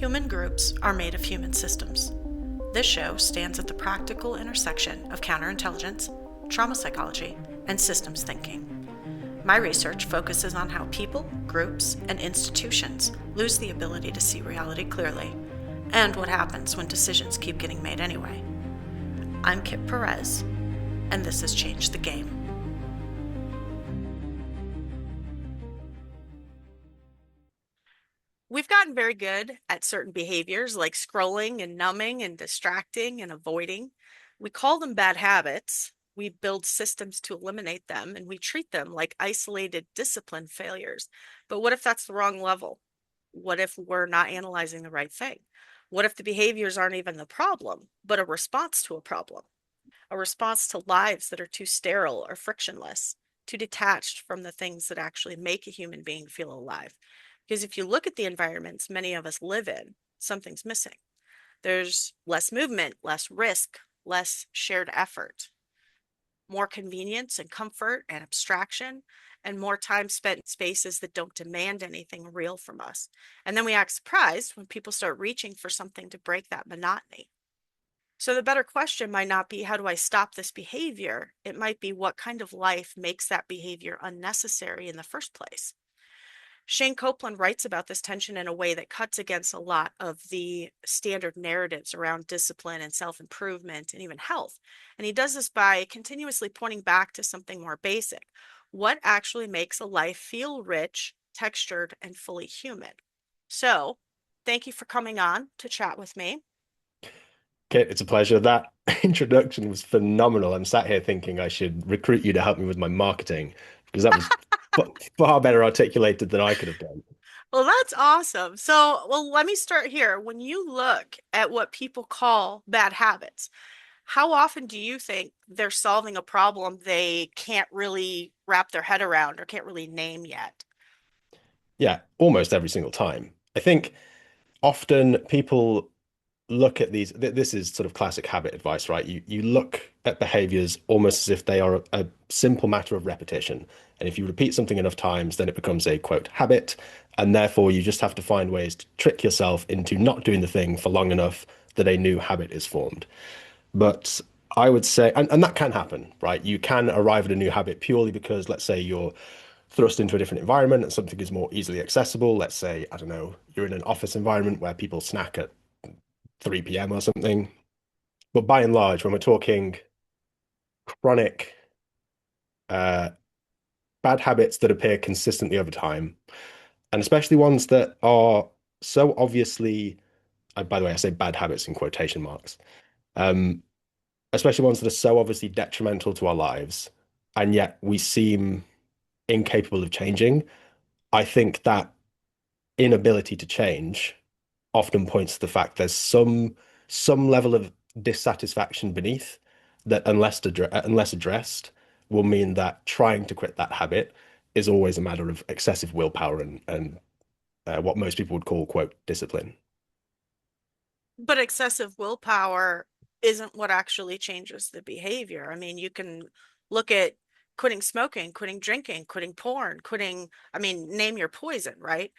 Human groups are made of human systems. This show stands at the practical intersection of counterintelligence, trauma psychology, and systems thinking. My research focuses on how people, groups, and institutions lose the ability to see reality clearly, and what happens when decisions keep getting made anyway. I'm Kip Perez, and this has changed the game. We've gotten very good at certain behaviors like scrolling and numbing and distracting and avoiding. We call them bad habits. We build systems to eliminate them, and we treat them like isolated discipline failures. But what if that's the wrong level? What if we're not analyzing the right thing? What if the behaviors aren't even the problem, but a response to a problem? A response to lives that are too sterile or frictionless, too detached from the things that actually make a human being feel alive. Because if you look at the environments many of us live in, something's missing. There's less movement, less risk, less shared effort, more convenience and comfort and abstraction, and more time spent in spaces that don't demand anything real from us. And then we act surprised when people start reaching for something to break that monotony. So the better question might not be, how do I stop this behavior? It might be, what kind of life makes that behavior unnecessary in the first place? Shane Copeland writes about this tension in a way that cuts against a lot of the standard narratives around discipline and self-improvement and even health. And he does this by continuously pointing back to something more basic. What actually makes a life feel rich, textured, and fully human? So, thank you for coming on to chat with me. Kit, it's a pleasure. That introduction was phenomenal. I'm sat here thinking I should recruit you to help me with my marketing because that was far better articulated than I could have done. Well, that's awesome. So, let me start here. When you look at what people call bad habits, how often do you think they're solving a problem they can't really wrap their head around or can't really name yet? Yeah, almost every single time. I think often people look at this is sort of classic habit advice, right? You look at behaviors almost as if they are a simple matter of repetition. And if you repeat something enough times, then it becomes a quote habit. And therefore you just have to find ways to trick yourself into not doing the thing for long enough that a new habit is formed. But I would say, and that can happen, right? You can arrive at a new habit purely because, let's say, you're thrust into a different environment and something is more easily accessible. Let's say, I don't know, you're in an office environment where people snack at 3 p.m. or something. But by and large, when we're talking chronic uh, bad habits that appear consistently over time, and especially ones that are so obviously, by the way, I say bad habits in quotation marks, um, especially ones that are so obviously detrimental to our lives, and yet we seem incapable of changing. I think that inability to change often points to the fact there's some level of dissatisfaction beneath that unless addressed will mean that trying to quit that habit is always a matter of excessive willpower and what most people would call quote discipline. But excessive willpower isn't what actually changes the behavior. I mean, you can look at quitting smoking, quitting drinking, quitting porn, name your poison, right?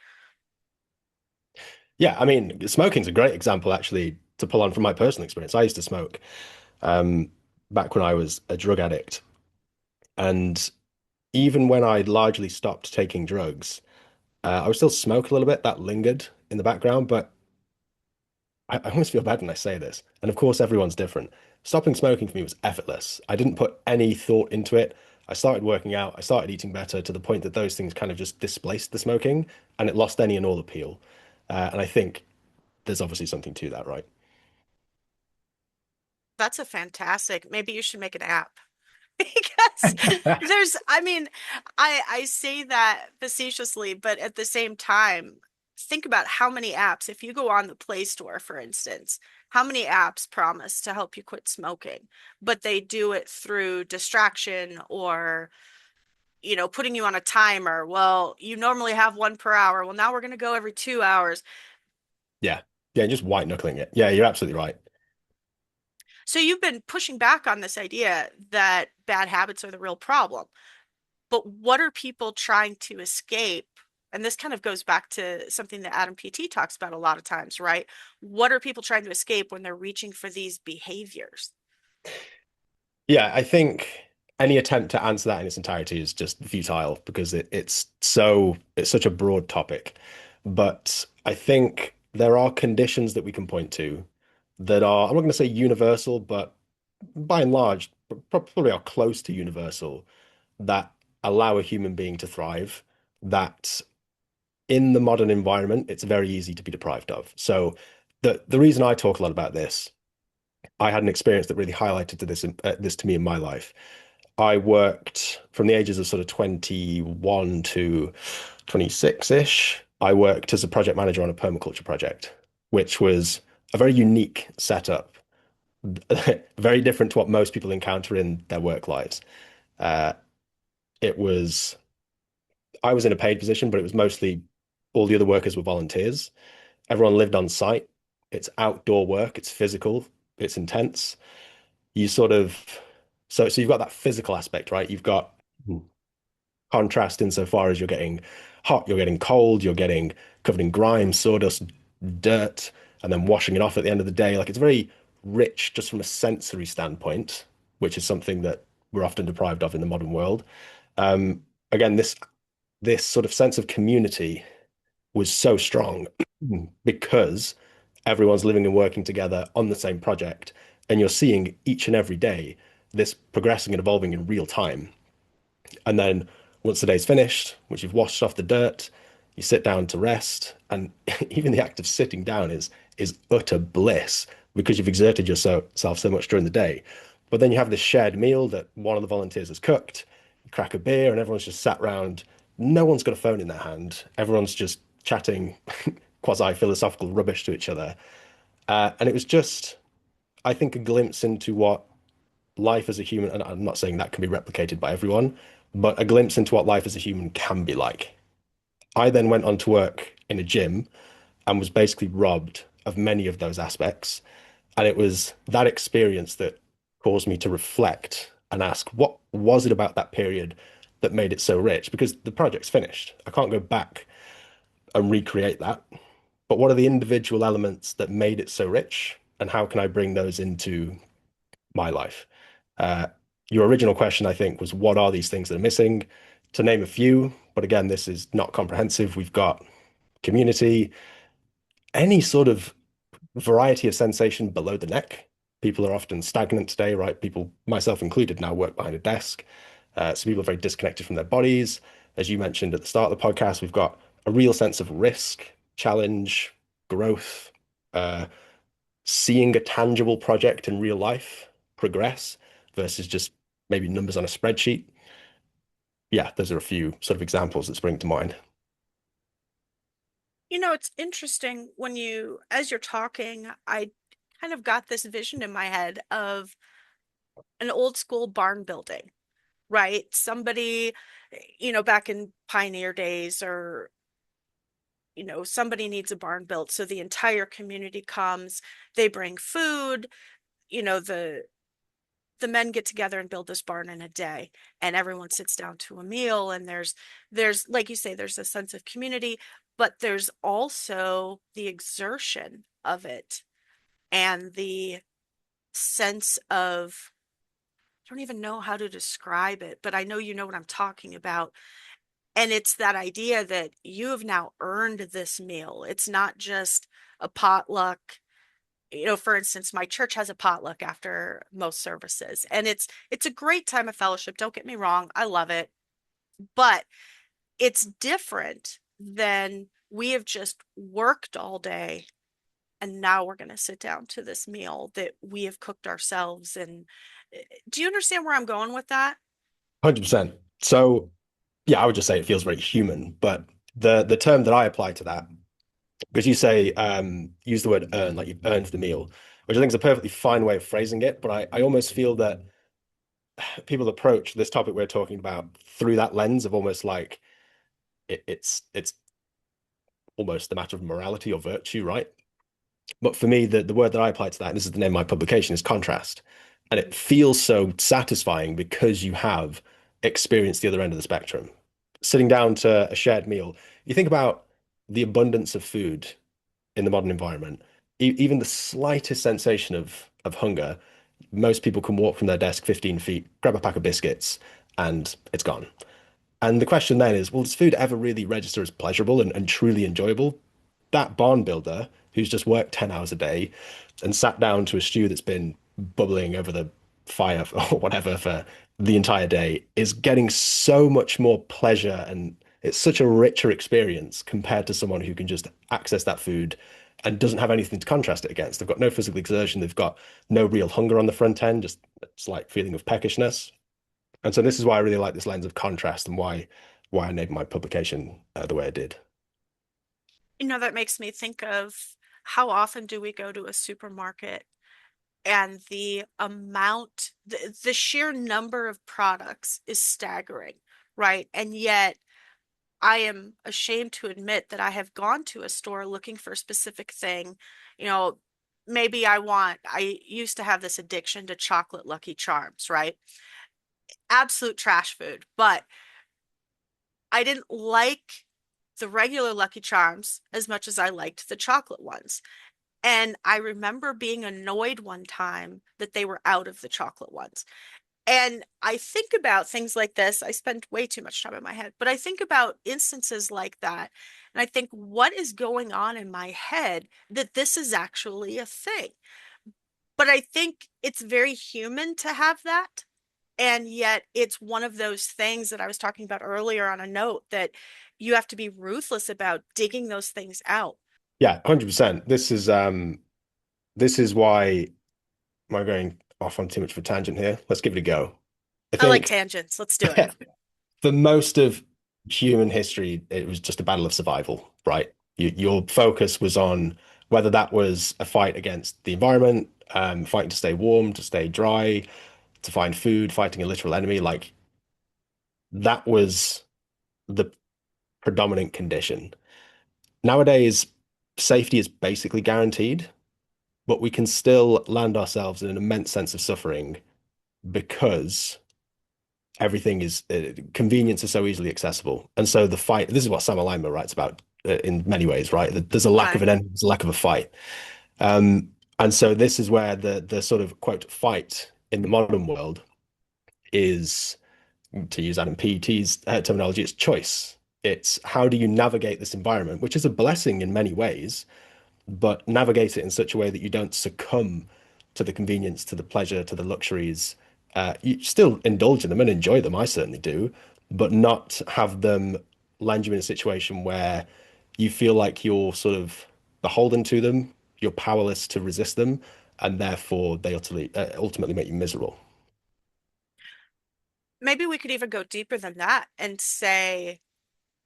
Yeah, I mean, smoking's a great example actually to pull on from my personal experience. I used to smoke um, back when I was a drug addict, and even when I largely stopped taking drugs, I would still smoke a little bit. That lingered in the background, but I almost feel bad when I say this. And of course, everyone's different. Stopping smoking for me was effortless. I didn't put any thought into it. I started working out, I started eating better to the point that those things kind of just displaced the smoking and it lost any and all appeal. And I think there's obviously something to that, right? That's a fantastic. Maybe you should make an app. Because I say that facetiously, but at the same time, think about how many apps, if you go on the Play Store, for instance, how many apps promise to help you quit smoking, but they do it through distraction or, putting you on a timer. Well, you normally have one per hour. Well, now we're going to go every 2 hours. Yeah. Yeah, just white knuckling it. Yeah, you're absolutely right. So you've been pushing back on this idea that bad habits are the real problem. But what are people trying to escape And this kind of goes back to something that Adam PT talks about a lot of times, right? What are people trying to escape when they're reaching for these behaviors? Yeah, I think any attempt to answer that in its entirety is just futile because it's such a broad topic. But I think there are conditions that we can point to that are, I'm not going to say universal, but by and large, probably are close to universal that allow a human being to thrive, that in the modern environment, it's very easy to be deprived of. So the reason I talk a lot about this, I had an experience that really highlighted this to me in my life. I worked from the ages of sort of 21 to 26-ish. I worked as a project manager on a permaculture project, which was a very unique setup, very different to what most people encounter in their work lives. Uh, it was, I was in a paid position, but it was mostly all the other workers were volunteers. Everyone lived on site. It's outdoor work, it's physical, it's intense. You sort of, so you've got that physical aspect, right? You've got contrast insofar as you're getting hot, you're getting cold, you're getting covered in grime, sawdust, dirt, and then washing it off at the end of the day. Like it's very rich just from a sensory standpoint, which is something that we're often deprived of in the modern world. Again, this sort of sense of community was so strong because everyone's living and working together on the same project, and you're seeing each and every day this progressing and evolving in real time. And then once the day's finished, once you've washed off the dirt, you sit down to rest. And even the act of sitting down is utter bliss because you've exerted yourself so much during the day. But then you have this shared meal that one of the volunteers has cooked. You crack a beer, and everyone's just sat round. No one's got a phone in their hand. Everyone's just chatting quasi-philosophical rubbish to each other. And it was just, I think, a glimpse into what life as a human, and I'm not saying that can be replicated by everyone, but a glimpse into what life as a human can be like. I then went on to work in a gym and was basically robbed of many of those aspects. And it was that experience that caused me to reflect and ask, what was it about that period that made it so rich? Because the project's finished. I can't go back and recreate that. But what are the individual elements that made it so rich? And how can I bring those into my life? Uh, your original question, I think, was what are these things that are missing? To name a few, but again, this is not comprehensive. We've got community, any sort of variety of sensation below the neck. People are often stagnant today, right? People, myself included, now work behind a desk. So people are very disconnected from their bodies. As you mentioned at the start of the podcast, we've got a real sense of risk, challenge, growth, uh, seeing a tangible project in real life progress versus just maybe numbers on a spreadsheet. Yeah, those are a few sort of examples that spring to mind. You know, it's interesting when as you're talking, I kind of got this vision in my head of an old school barn building, right? Somebody, back in pioneer days or, somebody needs a barn built. So the entire community comes, they bring food, you know, the men get together and build this barn in a day, and everyone sits down to a meal, and there's like you say, there's a sense of community, but there's also the exertion of it and the sense of, I don't even know how to describe it, but I know you know what I'm talking about. And it's that idea that you have now earned this meal. It's not just a potluck. For instance, my church has a potluck after most services, and it's a great time of fellowship. Don't get me wrong, I love it, but it's different than we have just worked all day and now we're going to sit down to this meal that we have cooked ourselves. And do you understand where I'm going with that? 100%. So, yeah, I would just say it feels very human, but the term that I apply to that, because you say use the word earn, like you've earned the meal, which I think is a perfectly fine way of phrasing it, but I almost feel that people approach this topic we're talking about through that lens of almost like it's almost a matter of morality or virtue, right? But for me, the word that I apply to that, and this is the name of my publication, is contrast. And it feels so satisfying because you have experienced the other end of the spectrum. Sitting down to a shared meal, You think about the abundance of food in the modern environment, even the slightest sensation of hunger, most people can walk from their desk 15 feet, grab a pack of biscuits, and it's gone. And the question then is, well, does food ever really register as pleasurable and truly enjoyable? That barn builder who's just worked 10 hours a day and sat down to a stew that's been bubbling over the fire or whatever for the entire day is getting so much more pleasure, and it's such a richer experience compared to someone who can just access that food and doesn't have anything to contrast it against. They've got no physical exertion, they've got no real hunger on the front end, just a slight feeling of peckishness. And so this is why I really like this lens of contrast and why I named my publication the way I did. That makes me think of how often do we go to a supermarket and the sheer number of products is staggering, right? And yet I am ashamed to admit that I have gone to a store looking for a specific thing. You know, I used to have this addiction to chocolate Lucky Charms, right? Absolute trash food, but I didn't like the regular Lucky Charms as much as I liked the chocolate ones. And I remember being annoyed one time that they were out of the chocolate ones. And I think about things like this. I spend way too much time in my head, but I think about instances like that. And I think, what is going on in my head that this is actually a thing? But I think it's very human to have that. And yet it's one of those things that I was talking about earlier on a note that you have to be ruthless about digging those things out. Yeah, 100%. This is why am I going off on too much of a tangent here? Let's give it a go. I I like think tangents. Let's do it. for most of human history, it was just a battle of survival, right? Your focus was on whether that was a fight against the environment, fighting to stay warm, to stay dry, to find food, fighting a literal enemy. Like that was the predominant condition. Nowadays, safety is basically guaranteed, but we can still land ourselves in an immense sense of suffering because everything is convenience is so easily accessible. And so the fight, this is what Sam Alima writes about in many ways, right? There's a lack of Right. an end, there's a lack of a fight. And so this is where the sort of quote fight in the modern world is, to use Adam PET's terminology, it's choice. It's how do you navigate this environment, which is a blessing in many ways, but navigate it in such a way that you don't succumb to the convenience, to the pleasure, to the luxuries. You still indulge in them and enjoy them. I certainly do, but not have them land you in a situation where you feel like you're sort of beholden to them, you're powerless to resist them, and therefore they ultimately make you miserable. Maybe we could even go deeper than that and say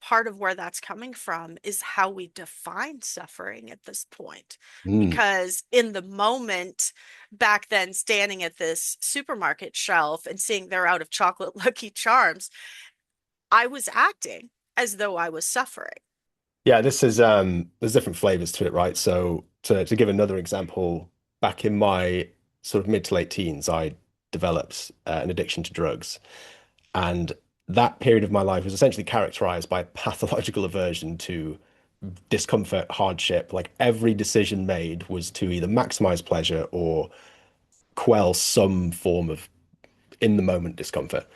part of where that's coming from is how we define suffering at this point. Mm. Because in the moment, back then, standing at this supermarket shelf and seeing they're out of chocolate Lucky Charms, I was acting as though I was suffering. Yeah, this is there's different flavors to it, right? So to give another example, back in my sort of mid to late teens, I developed an addiction to drugs. And that period of my life was essentially characterized by pathological aversion to discomfort, hardship. Like every decision made was to either maximize pleasure or quell some form of in the moment discomfort.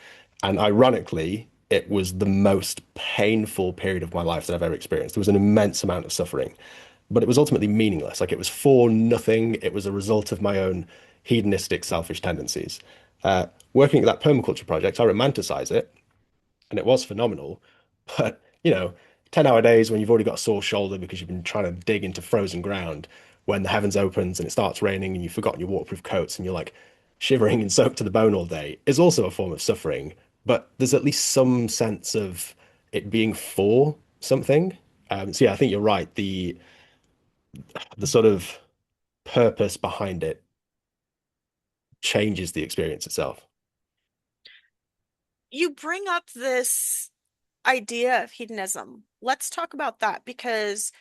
And ironically, it was the most painful period of my life that I've ever experienced. There was an immense amount of suffering, but it was ultimately meaningless. Like it was for nothing. It was a result of my own hedonistic, selfish tendencies. Working at that permaculture project, I romanticize it, and it was phenomenal. But, 10-hour days when you've already got a sore shoulder because you've been trying to dig into frozen ground, when the heavens opens and it starts raining and you've forgotten your waterproof coats and you're like shivering and soaked to the bone all day, is also a form of suffering. But there's at least some sense of it being for something. So yeah, I think you're right. The sort of purpose behind it changes the experience itself. You bring up this idea of hedonism. Let's talk about that because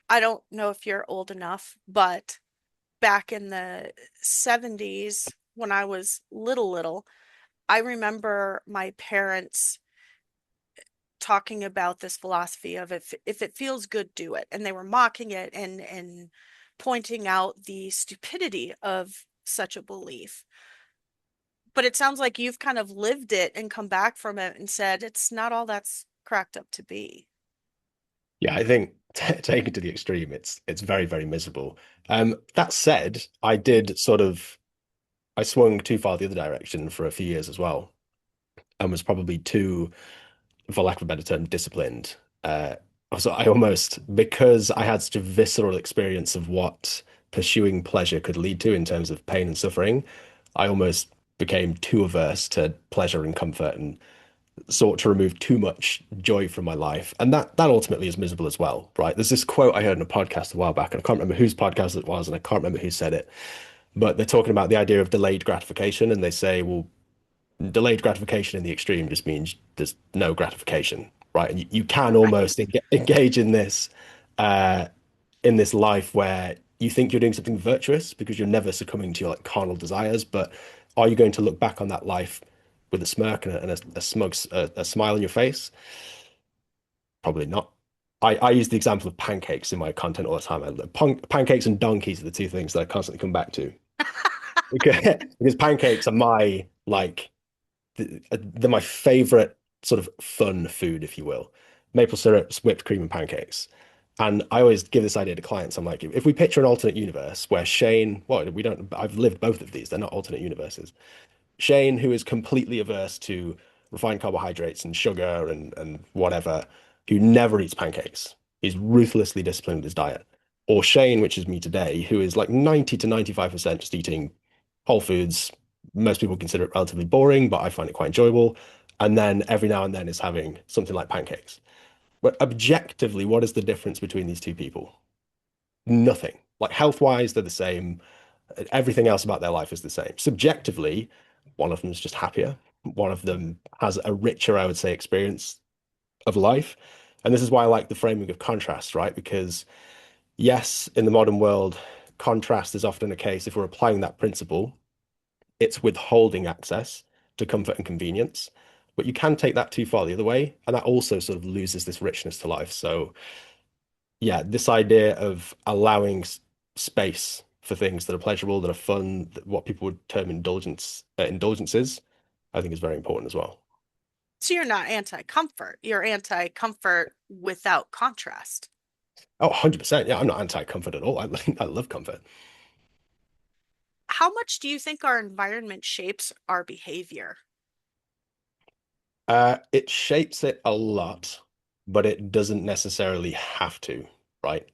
I don't know if you're old enough, but back in the 70s, when I was little, I remember my parents talking about this philosophy of if it feels good, do it. And they were mocking it and pointing out the stupidity of such a belief. But it sounds like you've kind of lived it and come back from it and said it's not all that's cracked up to be. Yeah, I think taken to the extreme, it's very, very miserable. That said, I swung too far the other direction for a few years as well, and was probably too, for lack of a better term, disciplined. Uh, so I almost, because I had such a visceral experience of what pursuing pleasure could lead to in terms of pain and suffering, I almost became too averse to pleasure and comfort and sought to remove too much joy from my life. And that ultimately is miserable as well, right? There's this quote I heard in a podcast a while back, and I can't remember whose podcast it was, and I can't remember who said it, but they're talking about the idea of delayed gratification, and they say, well, delayed gratification in the extreme just means there's no gratification, right? And you can almost Right. engage uh, in this life where you think you're doing something virtuous because you're never succumbing to your like carnal desires, but are you going to look back on that life with a smirk and a smug a smile on your face? Probably not. I use the example of pancakes in my content all the time. Pancakes and donkeys are the two things that I constantly come back to because pancakes are my like they're my favorite sort of fun food, if you will. Maple syrup, whipped cream, and pancakes. And I always give this idea to clients. I'm like, if we picture an alternate universe where Shane, well, we don't, I've lived both of these, they're not alternate universes. Shane, who is completely averse to refined carbohydrates and sugar and whatever, who never eats pancakes, is ruthlessly disciplined with his diet. Or Shane, which is me today, who is like 90 to 95% just eating whole foods. Most people consider it relatively boring, but I find it quite enjoyable. And then every now and then is having something like pancakes. But objectively, what is the difference between these two people? Nothing. Like health-wise, they're the same. Everything else about their life is the same. Subjectively, one of them is just happier. One of them has a richer, I would say, experience of life. And this is why I like the framing of contrast, right? Because yes, in the modern world, contrast is often a case, if we're applying that principle, it's withholding access to comfort and convenience. But you can take that too far the other way, and that also sort of loses this richness to life. So yeah, this idea of allowing space for things that are pleasurable, that are fun, what people would term indulgences, I think is very important as well. So you're not anti-comfort. You're anti-comfort without contrast. Oh, 100%. Yeah, I'm not anti-comfort at all. I love comfort. How much do you think our environment shapes our behavior? It shapes it a lot, but it doesn't necessarily have to, right?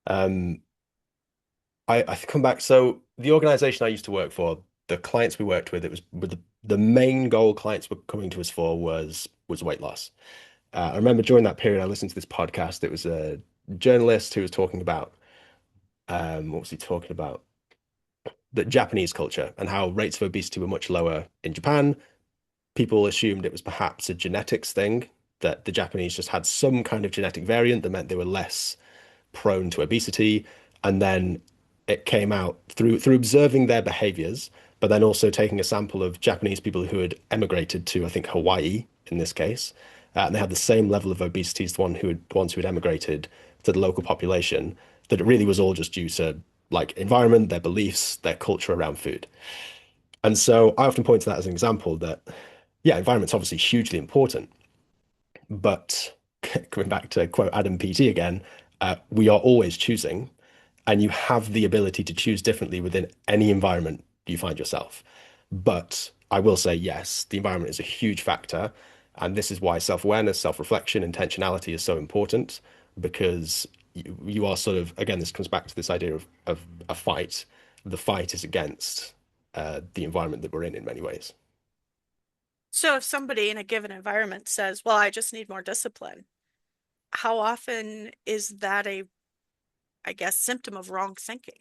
Um, I come back. So the organization I used to work for, the clients we worked with, it was with the main goal clients were coming to us for was weight loss. I remember during that period, I listened to this podcast. It was a journalist who was talking about what was he talking about? The Japanese culture and how rates of obesity were much lower in Japan. People assumed it was perhaps a genetics thing, that the Japanese just had some kind of genetic variant that meant they were less prone to obesity. And then it came out through observing their behaviors, but then also taking a sample of Japanese people who had emigrated to, I think, Hawaii in this case. And they had the same level of obesity as the ones who had emigrated to the local population, that it really was all just due to like environment, their beliefs, their culture around food. And so I often point to that as an example that, yeah, environment's obviously hugely important, but coming back to quote Adam PT again, we are always choosing, and you have the ability to choose differently within any environment you find yourself. But I will say, yes, the environment is a huge factor. And this is why self-awareness, self-reflection, intentionality is so important because you are sort of, again, this comes back to this idea of a fight. The fight is against the environment that we're in many ways. So if somebody in a given environment says, "Well, I just need more discipline," how often is that a, I guess, symptom of wrong thinking?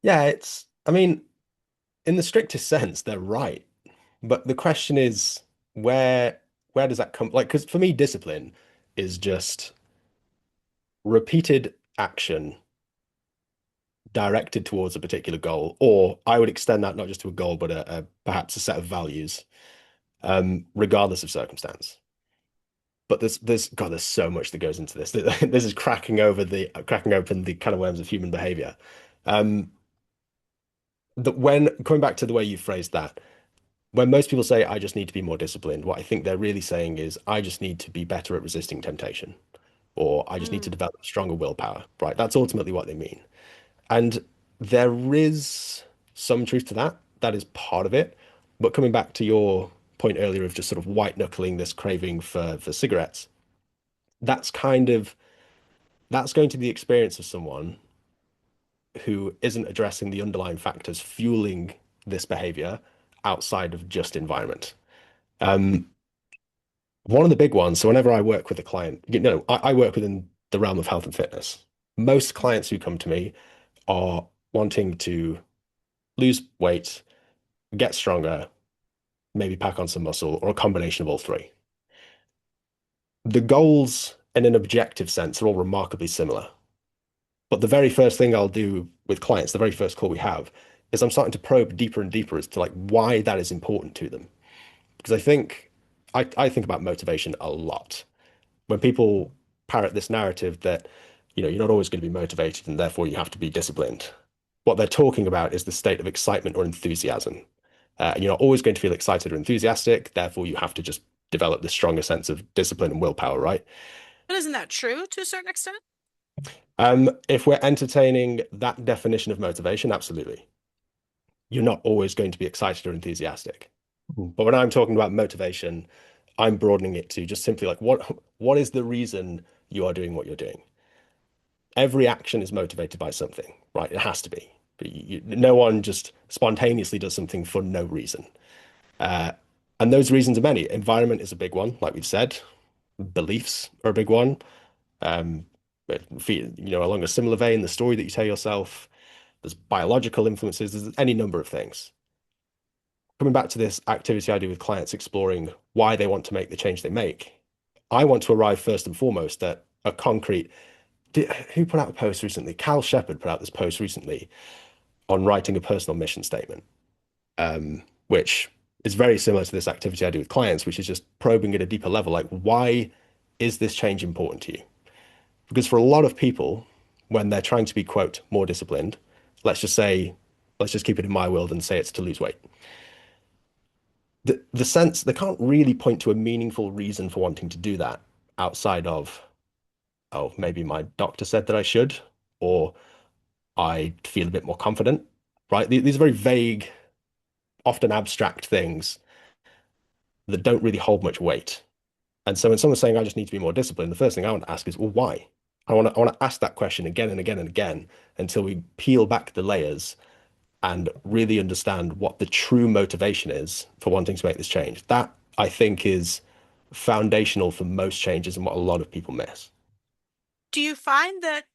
Yeah, I mean, in the strictest sense, they're right. But the question is, where where does that come? Like, because for me, discipline is just repeated action directed towards a particular goal, or I would extend that not just to a goal, but perhaps a set of values, regardless of circumstance. But there's God, there's so much that goes into this. This is cracking open the kind of worms of human behavior. Um, that when coming back to the way you phrased that, when most people say I just need to be more disciplined, what I think they're really saying is I just need to be better at resisting temptation, or I just need to Mm. develop stronger willpower, right? That's ultimately what they mean. And there is some truth to that. That is part of it. But coming back to your point earlier of just sort of white knuckling this craving for cigarettes, that's kind of that's going to be the experience of someone who isn't addressing the underlying factors fueling this behavior outside of just environment. Um, One of the big ones, so whenever I work with a client, I work within the realm of health and fitness. Most clients who come to me are wanting to lose weight, get stronger, maybe pack on some muscle, or a combination of all three. The goals, in an objective sense, are all remarkably similar. But the very first thing I'll do with clients, the very first call we have, is I'm starting to probe deeper and deeper as to like why that is important to them. Because I think about motivation a lot. When people parrot this narrative that, you're not always going to be motivated and therefore you have to be disciplined, what they're talking about is the state of excitement or enthusiasm. And you're not always going to feel excited or enthusiastic, therefore you have to just develop this stronger sense of discipline and willpower, right? But isn't that true to a certain extent? If we're entertaining that definition of motivation, absolutely. You're not always going to be excited or enthusiastic. But when I'm talking about motivation, I'm broadening it to just simply like what is the reason you are doing what you're doing? Every action is motivated by something, right? It has to be. No one just spontaneously does something for no reason. Uh, and those reasons are many. Environment is a big one, like we've said. Beliefs are a big one. But along a similar vein, the story that you tell yourself, there's biological influences, there's any number of things. Coming back to this activity I do with clients exploring why they want to make the change they make, I want to arrive first and foremost at a concrete. Who put out a post recently? Cal Shepard put out this post recently on writing a personal mission statement, which is very similar to this activity I do with clients, which is just probing at a deeper level. Like, why is this change important to you? Because for a lot of people, when they're trying to be, quote, more disciplined, let's just say, let's just keep it in my world and say it's to lose weight. The sense they can't really point to a meaningful reason for wanting to do that outside of, oh, maybe my doctor said that I should, or I feel a bit more confident, right? These are very vague, often abstract things that don't really hold much weight. And so when someone's saying, I just need to be more disciplined, the first thing I want to ask is, well, why? I want to ask that question again and again and again until we peel back the layers and really understand what the true motivation is for wanting to make this change. That I think is foundational for most changes and what a lot of people miss. Do you find that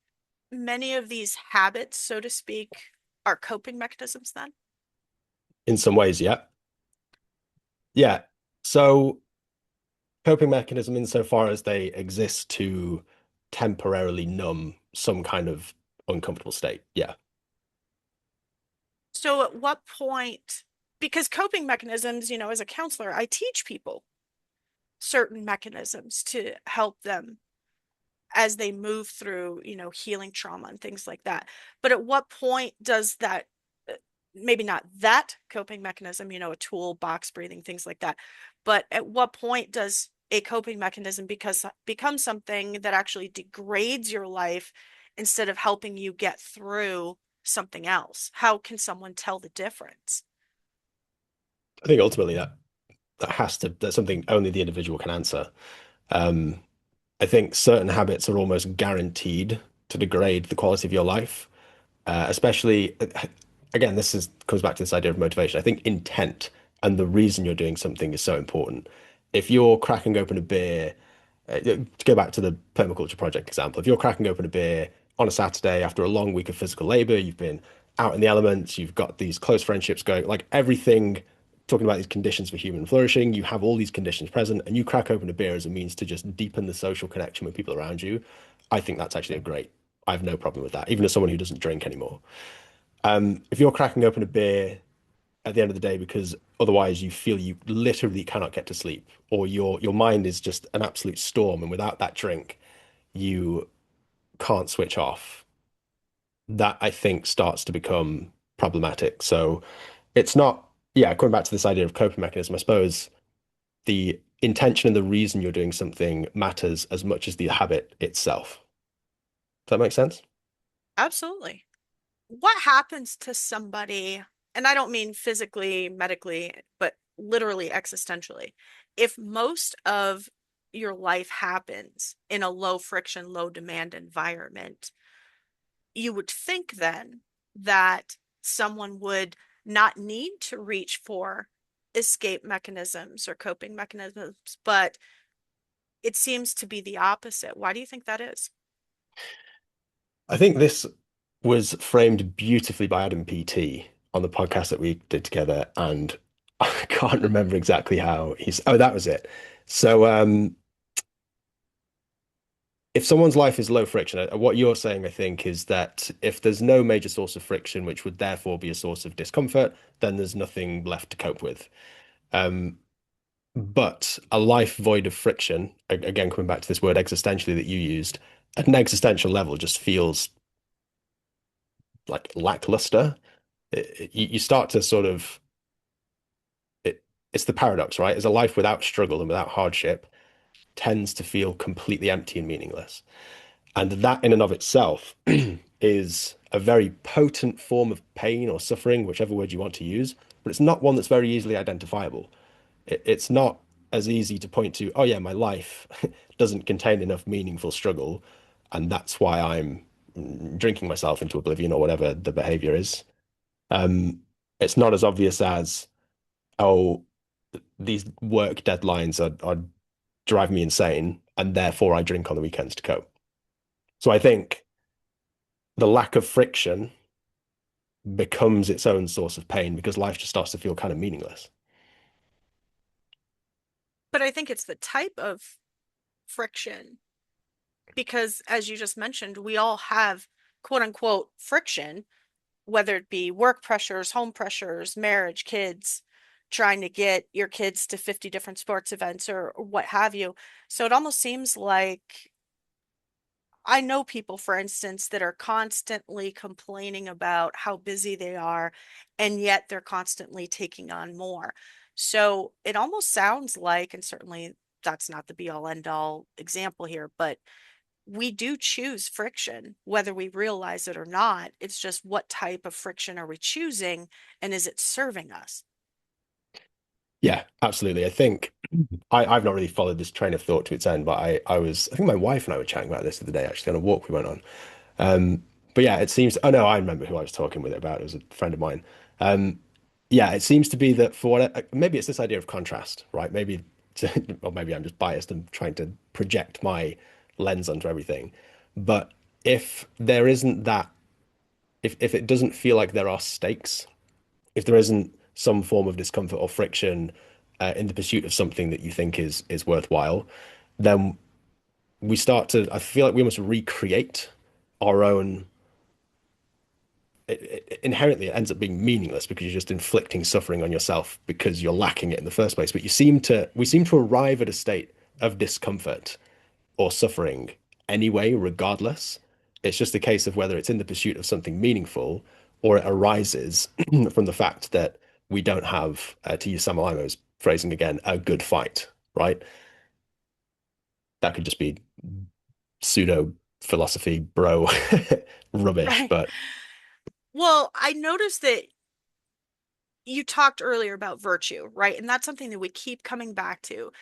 many of these habits, so to speak, are coping mechanisms then? In some ways, yeah. Yeah. So coping mechanism insofar as they exist to temporarily numb some kind of uncomfortable state. Yeah. So at what point, because coping mechanisms, as a counselor, I teach people certain mechanisms to help them as they move through, healing trauma and things like that. But at what point does that, maybe not that coping mechanism, a tool, box breathing, things like that, but at what point does a coping mechanism become something that actually degrades your life instead of helping you get through something else? How can someone tell the difference? I think ultimately that's something only the individual can answer. Um, I think certain habits are almost guaranteed to degrade the quality of your life, especially again, comes back to this idea of motivation. I think intent and the reason you're doing something is so important. If you're cracking open a beer, to go back to the permaculture project example, if you're cracking open a beer on a Saturday after a long week of physical labor, you've been out in the elements, you've got these close friendships going, like everything, talking about these conditions for human flourishing, you have all these conditions present, and you crack open a beer as a means to just deepen the social connection with people around you. I think that's actually a great. I have no problem with that, even as someone who doesn't drink anymore. If you're cracking open a beer at the end of the day because otherwise you feel you literally cannot get to sleep or your mind is just an absolute storm and without that drink you can't switch off. That I think starts to become problematic. So it's not, yeah, going back to this idea of coping mechanism, I suppose the intention and the reason you're doing something matters as much as the habit itself. Does that make sense? Absolutely. What happens to somebody, and I don't mean physically, medically, but literally existentially, if most of your life happens in a low friction, low demand environment, you would think then that someone would not need to reach for escape mechanisms or coping mechanisms, but it seems to be the opposite. Why do you think that is? I think this was framed beautifully by Adam PT on the podcast that we did together, and I can't remember exactly how he's. Oh, that was it. So, if someone's life is low friction, what you're saying, I think, is that if there's no major source of friction, which would therefore be a source of discomfort, then there's nothing left to cope with. Um, but a life void of friction, again, coming back to this word existentially that you used, at an existential level just feels like lackluster. You start to sort of it's the paradox, right? Is a life without struggle and without hardship tends to feel completely empty and meaningless. And that in and of itself is a very potent form of pain or suffering, whichever word you want to use, but it's not one that's very easily identifiable. It's not as easy to point to, oh yeah, my life doesn't contain enough meaningful struggle, and that's why I'm drinking myself into oblivion or whatever the behavior is. Um, it's not as obvious as, oh, these work deadlines are drive me insane, and therefore I drink on the weekends to cope. So I think the lack of friction becomes its own source of pain because life just starts to feel kind of meaningless. But I think it's the type of friction because, as you just mentioned, we all have quote unquote friction, whether it be work pressures, home pressures, marriage, kids, trying to get your kids to 50 different sports events or what have you. So it almost seems like I know people, for instance, that are constantly complaining about how busy they are, and yet they're constantly taking on more. So it almost sounds like, and certainly that's not the be all end all example here, but we do choose friction, whether we realize it or not. It's just what type of friction are we choosing, and is it serving us? Yeah, absolutely. I think I've not really followed this train of thought to its end, but I think my wife and I were chatting about this the other day, actually, on a walk we went on. But yeah, it seems, oh no, I remember who I was talking with it about. It was a friend of mine. Um, yeah, it seems to be that for what, maybe it's this idea of contrast, right? Maybe, or maybe I'm just biased and trying to project my lens onto everything. But if there isn't that, if it doesn't feel like there are stakes, if there isn't some form of discomfort or friction in the pursuit of something that you think is worthwhile, then we start to, I feel like we must recreate our own inherently it ends up being meaningless because you're just inflicting suffering on yourself because you're lacking it in the first place. But we seem to arrive at a state of discomfort or suffering anyway, regardless. It's just a case of whether it's in the pursuit of something meaningful or it arises from the fact that we don't have, to use Sam Alaimo's phrasing again, a good fight, right? That could just be pseudo philosophy, bro, rubbish. Right. But Well, I noticed that you talked earlier about virtue, right? And that's something that we keep coming back to.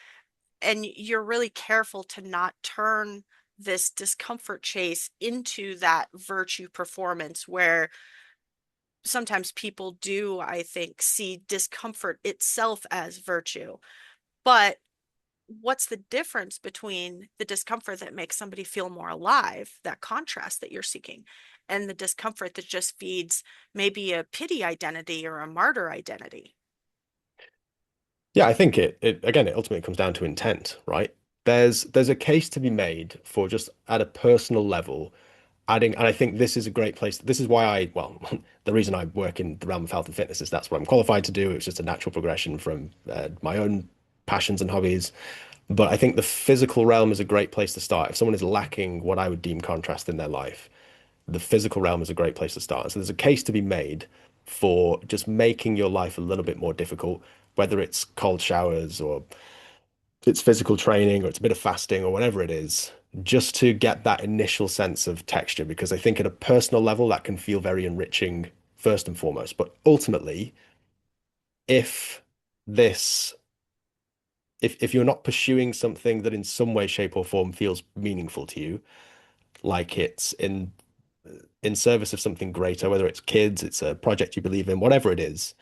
And you're really careful to not turn this discomfort chase into that virtue performance where sometimes people do, I think, see discomfort itself as virtue. But what's the difference between the discomfort that makes somebody feel more alive, that contrast that you're seeking, and the discomfort that just feeds maybe a pity identity or a martyr identity? yeah, I think it again, it ultimately comes down to intent, right? There's a case to be made for just at a personal level, adding, and I think this is a great place. This is why well, the reason I work in the realm of health and fitness is that's what I'm qualified to do. It's just a natural progression from my own passions and hobbies. But I think the physical realm is a great place to start. If someone is lacking what I would deem contrast in their life, the physical realm is a great place to start. So there's a case to be made for just making your life a little bit more difficult, whether it's cold showers or it's physical training or it's a bit of fasting or whatever it is, just to get that initial sense of texture. Because I think at a personal level, that can feel very enriching first and foremost. But ultimately, if this if you're not pursuing something that in some way, shape, or form feels meaningful to you, like it's in service of something greater, whether it's kids, it's a project you believe in, whatever it is,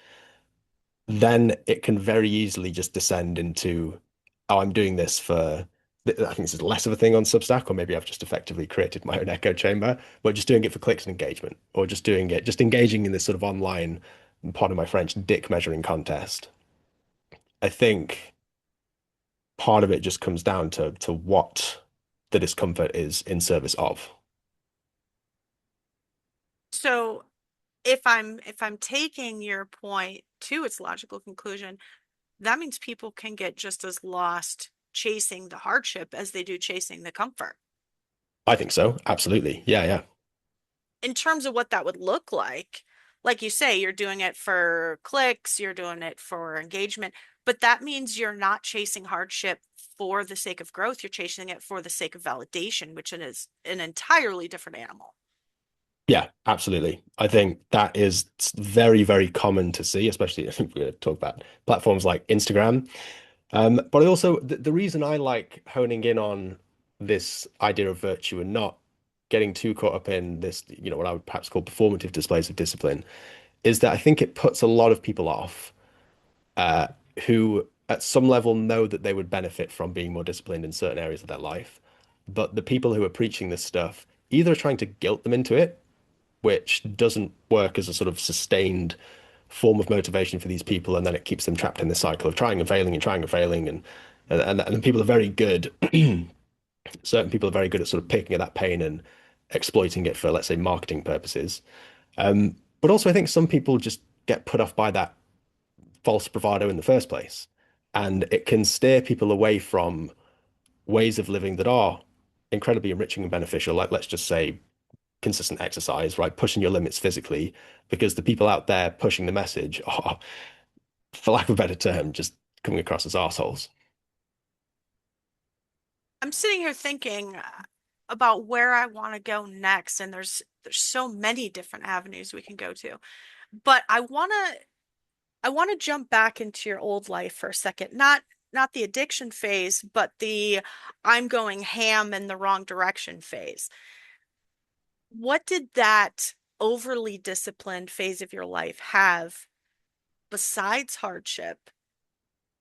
then it can very easily just descend into, oh, I'm doing this for, I think this is less of a thing on Substack, or maybe I've just effectively created my own echo chamber, but just doing it for clicks and engagement, or just doing it, just engaging in this sort of online, pardon my French, dick measuring contest. I think part of it just comes down to what the discomfort is in service of. So if I'm taking your point to its logical conclusion, that means people can get just as lost chasing the hardship as they do chasing the comfort. I think so. Absolutely. Yeah, yeah. In terms of what that would look like you say, you're doing it for clicks, you're doing it for engagement, but that means you're not chasing hardship for the sake of growth. You're chasing it for the sake of validation, which is an entirely different animal. Yeah, absolutely. I think that is very, very common to see, especially if we're going to talk about platforms like Instagram. But I also, the reason I like honing in on this idea of virtue and not getting too caught up in this, what I would perhaps call performative displays of discipline, is that I think it puts a lot of people off uh, who at some level know that they would benefit from being more disciplined in certain areas of their life. But the people who are preaching this stuff either are trying to guilt them into it, which doesn't work as a sort of sustained form of motivation for these people, and then it keeps them trapped in this cycle of trying and failing and trying and failing, and people are very good. Certain people are very good at sort of picking at that pain and exploiting it for, let's say, marketing purposes. But also, I think some people just get put off by that false bravado in the first place, and it can steer people away from ways of living that are incredibly enriching and beneficial. Like, let's just say consistent exercise, right? Pushing your limits physically, because the people out there pushing the message are, for lack of a better term, just coming across as assholes. I'm sitting here thinking about where I want to go next, and there's so many different avenues we can go to. But I want to jump back into your old life for a second. Not the addiction phase, but the I'm going ham in the wrong direction phase. What did that overly disciplined phase of your life have besides hardship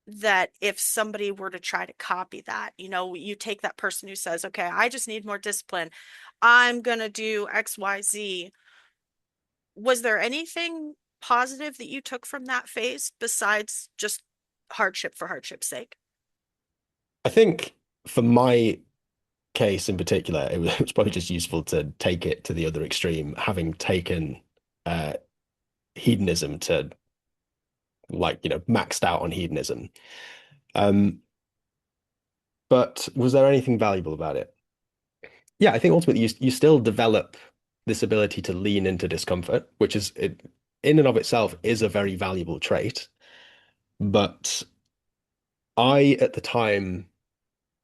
that if somebody were to try to copy that, you take that person who says, okay, I just need more discipline. I'm gonna do XYZ. Was there anything positive that you took from that phase besides just hardship for hardship's sake? I think for my case in particular, it was probably just useful to take it to the other extreme, having taken uh, hedonism to maxed out on hedonism. Um, but was there anything valuable about it? Yeah, I think ultimately you still develop this ability to lean into discomfort, which is it in and of itself is a very valuable trait. But I at the time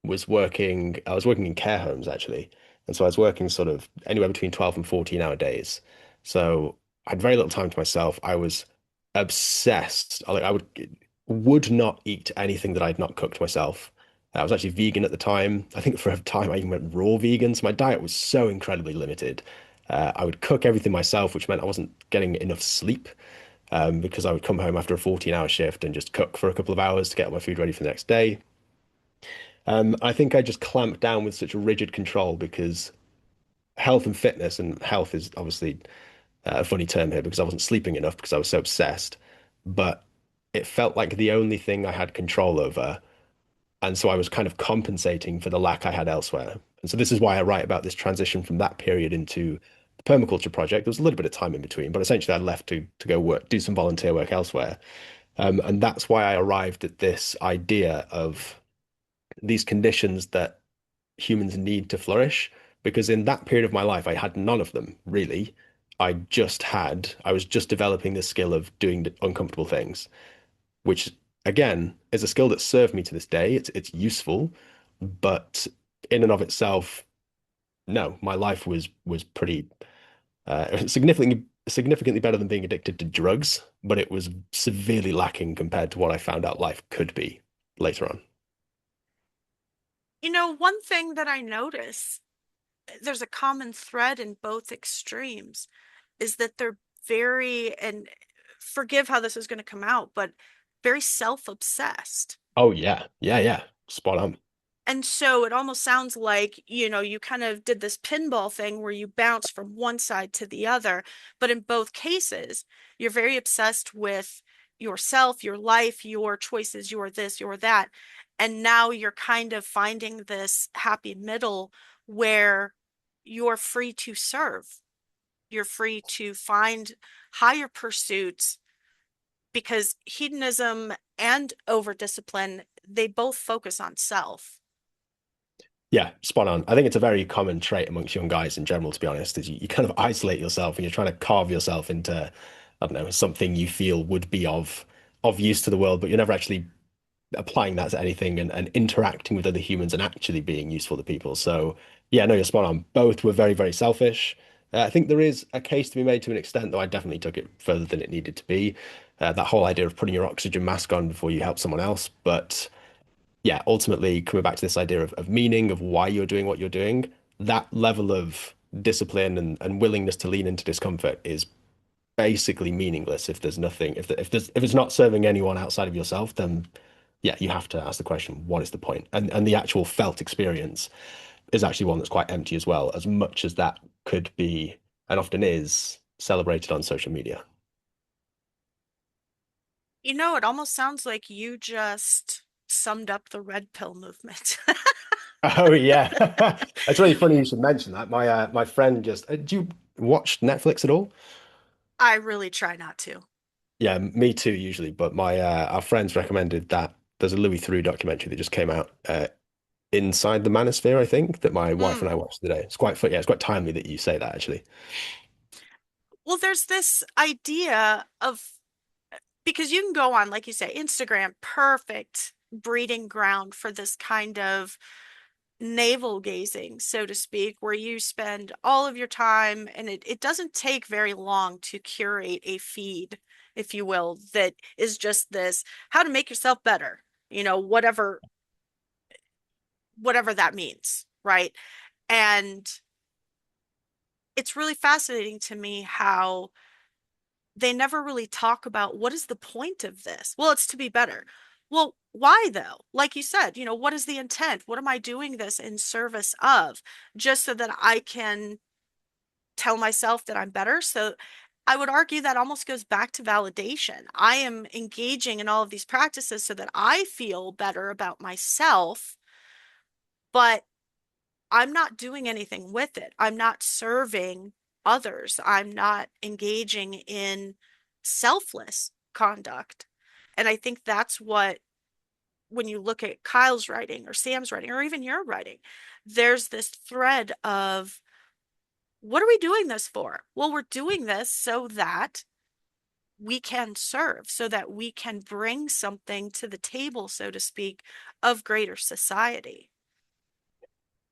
I was working in care homes actually. And so I was working sort of anywhere between 12 and 14-hour days. So I had very little time to myself. I was obsessed. I would not eat anything that I'd not cooked myself. I was actually vegan at the time. I think for a time I even went raw vegan. So my diet was so incredibly limited. I would cook everything myself, which meant I wasn't getting enough sleep because I would come home after a 14-hour shift and just cook for a couple of hours to get my food ready for the next day. I think I just clamped down with such rigid control because health and fitness, and health is obviously a funny term here because I wasn't sleeping enough because I was so obsessed, but it felt like the only thing I had control over And so I was kind of compensating for the lack I had elsewhere. And so this is why I write about this transition from that period into the permaculture project. There was a little bit of time in between, but essentially I left to go work, do some volunteer work elsewhere. And that's why I arrived at this idea of these conditions that humans need to flourish. Because in that period of my life, I had none of them really. I was just developing the skill of doing uncomfortable things, which again is a skill that served me to this day. It's useful, but in and of itself, no, my life was pretty significantly better than being addicted to drugs, but it was severely lacking compared to what I found out life could be later on. One thing that I notice, there's a common thread in both extremes, is that they're very, and forgive how this is going to come out, but very self-obsessed. Oh yeah, yeah, yeah, spot on. And so it almost sounds like, you kind of did this pinball thing where you bounce from one side to the other. But in both cases, you're very obsessed with yourself, your life, your choices, your this, your that. And now you're kind of finding this happy middle where you're free to serve. You're free to find higher pursuits because hedonism and over discipline, they both focus on self. Yeah, spot on. I think it's a very common trait amongst young guys in general, to be honest, is you kind of isolate yourself and you're trying to carve yourself into, I don't know, something you feel would be of use to the world, but you're never actually applying that to anything and interacting with other humans and actually being useful to people. So yeah, no, you're spot on. Both were very, very selfish. I think there is a case to be made to an extent, though I definitely took it further than it needed to be. That whole idea of putting your oxygen mask on before you help someone else. But yeah, ultimately coming back to this idea of meaning, of why you're doing what you're doing, that level of discipline and willingness to lean into discomfort is basically meaningless if there's nothing, if it's not serving anyone outside of yourself, then yeah, you have to ask the question, what is the point? And the actual felt experience is actually one that's quite empty as well, as much as that could be and often is celebrated on social media. It almost sounds like you just summed up the red pill movement. Oh yeah, it's really funny you should mention that. My friend just do you watch Netflix at all? I really try not to. Yeah, me too usually, but my our friends recommended that there's a Louis Theroux documentary that just came out, Inside the Manosphere, I think, that my wife and I Mm. watched today. It's quite fun. Yeah, it's quite timely that you say that actually. Well, there's this idea of, because you can go on, like you say, Instagram, perfect breeding ground for this kind of navel gazing, so to speak, where you spend all of your time, and it doesn't take very long to curate a feed, if you will, that is just this how to make yourself better, whatever that means, right? And it's really fascinating to me how they never really talk about what is the point of this. Well, it's to be better. Well, why though? Like you said, what is the intent? What am I doing this in service of? Just so that I can tell myself that I'm better. So I would argue that almost goes back to validation. I am engaging in all of these practices so that I feel better about myself, but I'm not doing anything with it. I'm not serving others. I'm not engaging in selfless conduct. And I think that's what, when you look at Kyle's writing or Sam's writing or even your writing, there's this thread of what are we doing this for? Well, we're doing this so that we can serve, so that we can bring something to the table, so to speak, of greater society.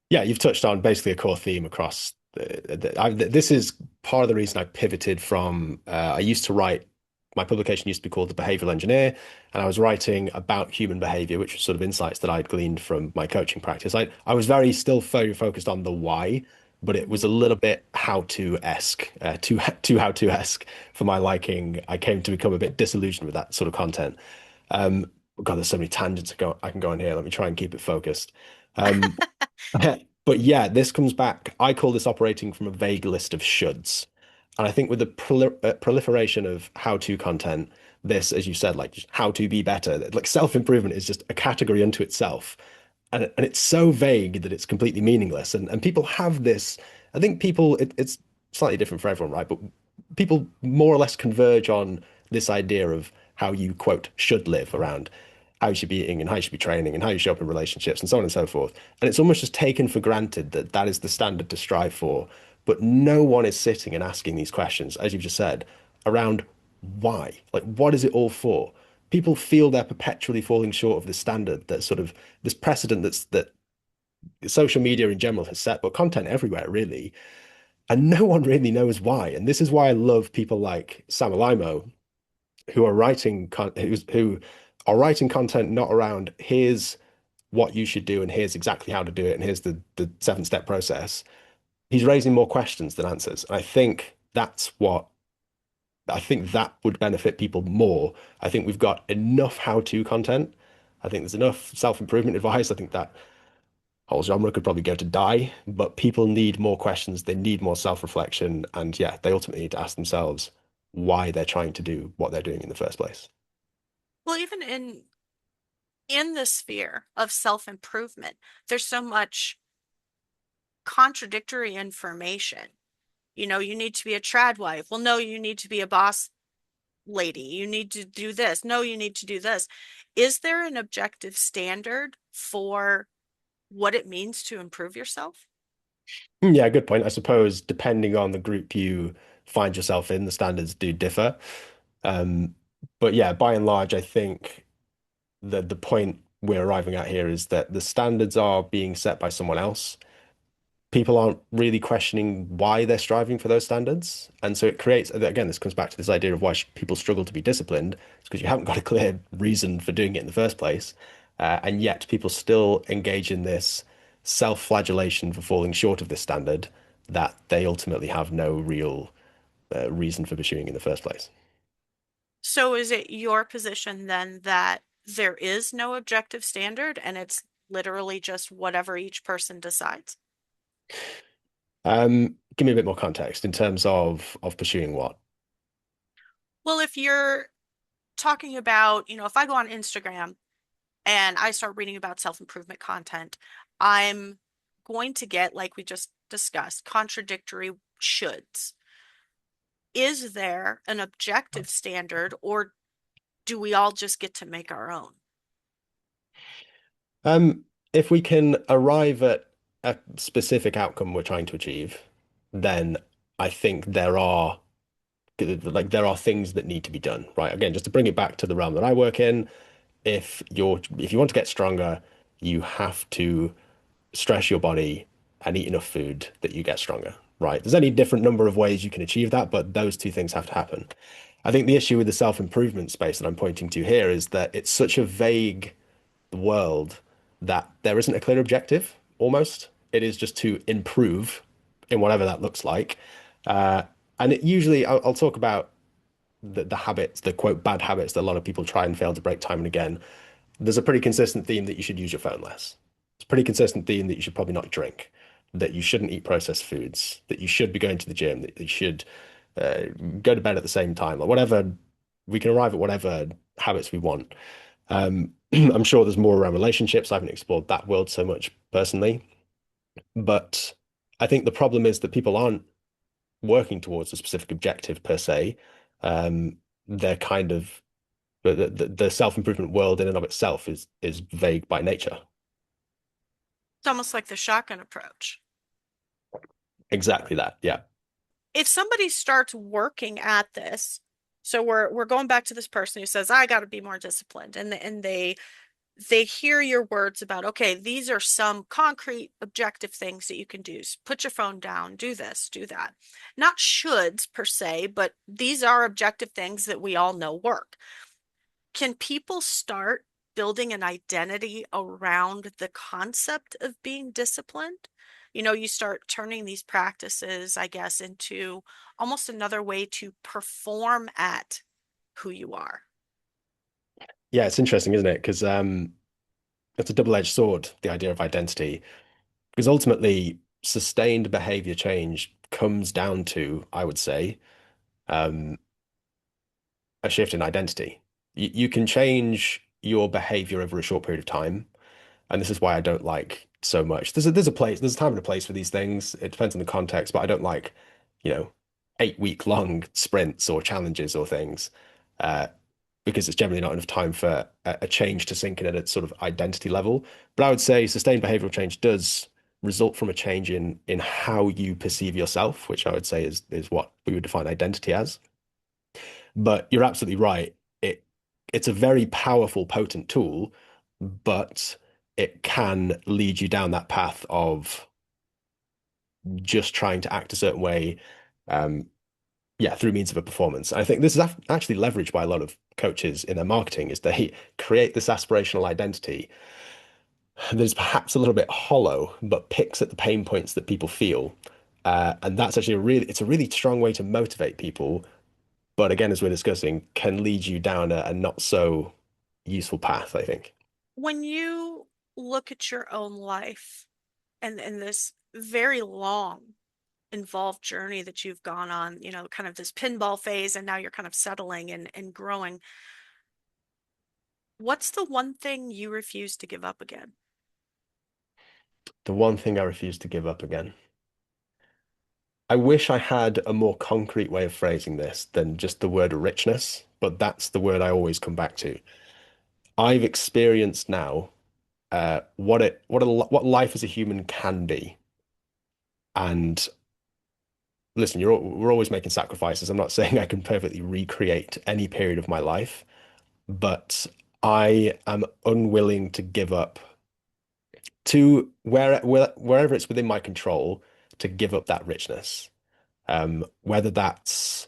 Yeah, you've touched on basically a core theme across this is part of the reason I pivoted from I used to write my publication used to be called The Behavioral Engineer, and I was writing about human behavior, which was sort of insights that I'd gleaned from my coaching practice. I was very focused on the why, but it was Mhm. a little bit how-to-esque, too how-to-esque for my liking. I came to become a bit disillusioned with that sort of content. Um, God, there's so many tangents I can go on here. Let me try and keep it focused. Um, But yeah, this comes back. I call this operating from a vague list of shoulds. And I think with the proliferation of how-to content, this, as you said, like just how to be better. Like self-improvement is just a category unto itself. And it's so vague that it's completely meaningless. And people have this, I think people, it's slightly different for everyone, right? But people more or less converge on this idea of how you, quote, should live around how you should be eating and how you should be training and how you show up in relationships and so on and so forth. And it's almost just taken for granted that that is the standard to strive for. But no one is sitting and asking these questions, as you've just said, around why? Like, what is it all for? People feel they're perpetually falling short of this standard, that sort of this precedent that social media in general has set, but content everywhere, really. And no one really knows why. And this is why I love people like Sam Alaimo, who are who are writing content not around here's what you should do and here's exactly how to do it and here's the 7-step process. He's raising more questions than answers. And I think that would benefit people more. I think we've got enough how-to content. I think there's enough self-improvement advice. I think that whole genre could probably go to die, but people need more questions. They need more self-reflection. And yeah, they ultimately need to ask themselves why they're trying to do what they're doing in the first place. Well, even in the sphere of self-improvement, there's so much contradictory information. You need to be a trad wife. Well, no, you need to be a boss lady. You need to do this. No, you need to do this. Is there an objective standard for what it means to improve yourself? Yeah, good point. I suppose depending on the group you find yourself in, the standards do differ. Um, but yeah, by and large, I think the point we're arriving at here is that the standards are being set by someone else. People aren't really questioning why they're striving for those standards. And so it creates, again, this comes back to this idea of why people struggle to be disciplined. It's because you haven't got a clear reason for doing it in the first place. And yet people still engage in this self-flagellation for falling short of this standard that they ultimately have no real reason for pursuing in the first place. So is it your position then that there is no objective standard and it's literally just whatever each person decides? Give me a bit more context in terms of pursuing what? Well, if you're talking about, if I go on Instagram and I start reading about self-improvement content, I'm going to get, like we just discussed, contradictory shoulds. Is there an objective standard, or do we all just get to make our own? If we can arrive at a specific outcome we're trying to achieve, then I think there are things that need to be done, right? Again, just to bring it back to the realm that I work in, if you want to get stronger, you have to stress your body and eat enough food that you get stronger, right? There's any different number of ways you can achieve that, but those two things have to happen. I think the issue with the self-improvement space that I'm pointing to here is that it's such a vague world that there isn't a clear objective almost. It is just to improve in whatever that looks like. Uh, and it usually, I'll talk about the habits, the quote bad habits that a lot of people try and fail to break time and again. There's a pretty consistent theme that you should use your phone less. It's a pretty consistent theme that you should probably not drink, that you shouldn't eat processed foods, that you should be going to the gym, that you should uh, go to bed at the same time, or whatever. We can arrive at whatever habits we want. I'm sure there's more around relationships. I haven't explored that world so much personally, but I think the problem is that people aren't working towards a specific objective per se. They're kind of the self-improvement world in and of itself is vague by nature. It's almost like the shotgun approach. Exactly that. Yeah. If somebody starts working at this, so we're going back to this person who says, I got to be more disciplined, and they hear your words about, okay, these are some concrete objective things that you can do. Put your phone down, do this, do that. Not shoulds per se, but these are objective things that we all know work. Can people start building an identity around the concept of being disciplined? You start turning these practices, I guess, into almost another way to perform at who you are. Yeah, it's interesting, isn't it? Because it's a double-edged sword, the idea of identity. Because ultimately, sustained behavior change comes down to, I would say, um, a shift in identity. You can change your behavior over a short period of time, and this is why I don't like so much. There's a time and a place for these things. It depends on the context, but I don't like, you know, 8 week long sprints or challenges or things, uh, because it's generally not enough time for a change to sink in at a sort of identity level. But I would say sustained behavioral change does result from a change in how you perceive yourself, which I would say is what we would define identity as. But you're absolutely right. It's a very powerful, potent tool, but it can lead you down that path of just trying to act a certain way, um, yeah, through means of a performance. I think this is actually leveraged by a lot of coaches in their marketing, is they create this aspirational identity that is perhaps a little bit hollow, but picks at the pain points that people feel. And that's actually it's a really strong way to motivate people. But again, as we're discussing, can lead you down a not so useful path, I think. When you look at your own life and this very long, involved journey that you've gone on, kind of this pinball phase, and now you're kind of settling and growing, what's the one thing you refuse to give up again? The one thing I refuse to give up again. I wish I had a more concrete way of phrasing this than just the word richness, but that's the word I always come back to. I've experienced now what life as a human can be. And listen, we're always making sacrifices. I'm not saying I can perfectly recreate any period of my life, but I am unwilling to give up to wherever it's within my control to give up that richness. Whether that's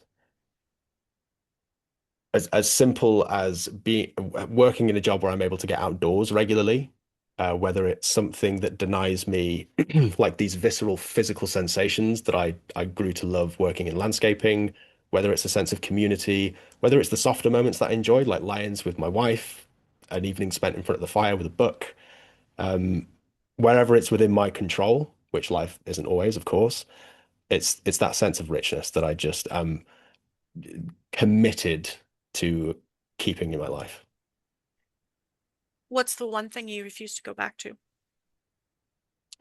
as simple as being working in a job where I'm able to get outdoors regularly, whether it's something that denies me like these visceral physical sensations that I grew to love working in landscaping, whether it's a sense of community, whether it's the softer moments that I enjoyed, like lions with my wife, an evening spent in front of the fire with a book, um, wherever it's within my control, which life isn't always, of course, it's that sense of richness that I just am committed to keeping in my life. What's the one thing you refuse to go back to?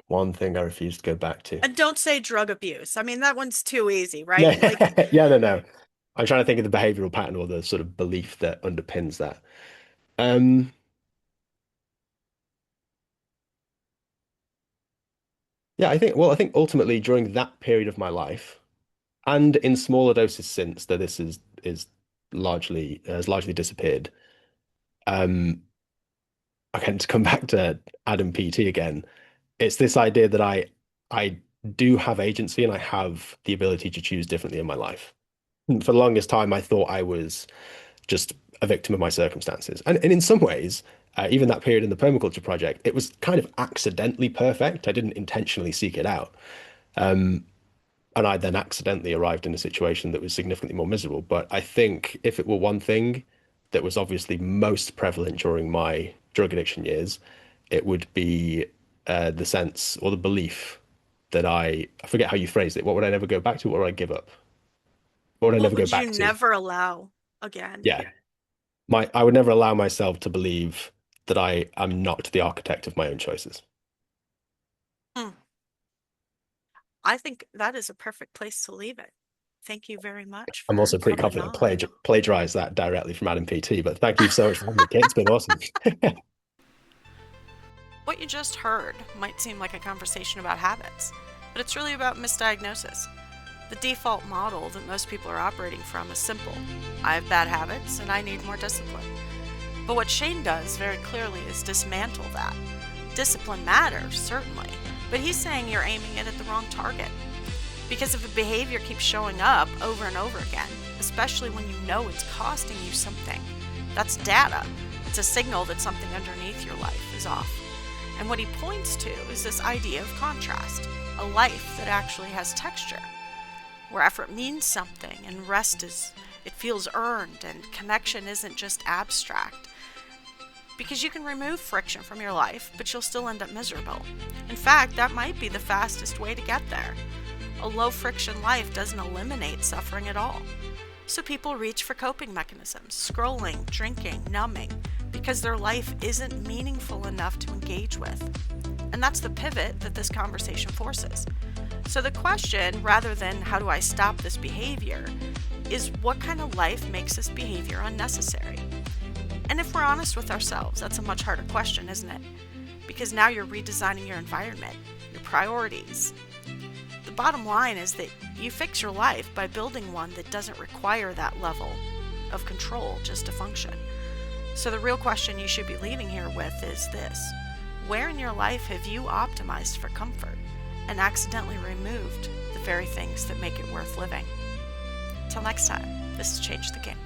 One thing I refuse to go back to. And don't say drug abuse. I mean, that one's too easy, right? Like, Yeah, yeah, no. I'm trying to think of the behavioral pattern or the sort of belief that underpins that. Um, yeah, I think ultimately during that period of my life, and in smaller doses since, that this is largely has largely disappeared. Um, again, to come back to Adam PT again, it's this idea that I do have agency and I have the ability to choose differently in my life. For the longest time, I thought I was just a victim of my circumstances. And in some ways, even that period in the permaculture project, it was kind of accidentally perfect. I didn't intentionally seek it out. Um, and I then accidentally arrived in a situation that was significantly more miserable. But I think if it were one thing that was obviously most prevalent during my drug addiction years, it would be the sense or the belief that I forget how you phrased it. What would I never go back to? What would I give up? What would I what never go would you back to? never allow again? Yeah. I would never allow myself to believe that I am not the architect of my own choices. Hmm. I think that is a perfect place to leave it. Thank you very much I'm for also pretty coming confident on. I plagiarized that directly from Adam PT, but thank you so much for having me, Kate. It's been awesome. What you just heard might seem like a conversation about habits, but it's really about misdiagnosis. The default model that most people are operating from is simple: I have bad habits and I need more discipline. But what Shane does very clearly is dismantle that. Discipline matters, certainly, but he's saying you're aiming it at the wrong target. Because if a behavior keeps showing up over and over again, especially when you know it's costing you something, that's data. It's a signal that something underneath your life is off. And what he points to is this idea of contrast, a life that actually has texture, where effort means something and it feels earned, and connection isn't just abstract. Because you can remove friction from your life, but you'll still end up miserable. In fact, that might be the fastest way to get there. A low friction life doesn't eliminate suffering at all. So people reach for coping mechanisms, scrolling, drinking, numbing, because their life isn't meaningful enough to engage with. And that's the pivot that this conversation forces. So the question, rather than how do I stop this behavior, is what kind of life makes this behavior unnecessary? And if we're honest with ourselves, that's a much harder question, isn't it? Because now you're redesigning your environment, your priorities. The bottom line is that you fix your life by building one that doesn't require that level of control just to function. So the real question you should be leaving here with is this: where in your life have you optimized for comfort and accidentally removed the very things that make it worth living? Till next time, this is Change the Game.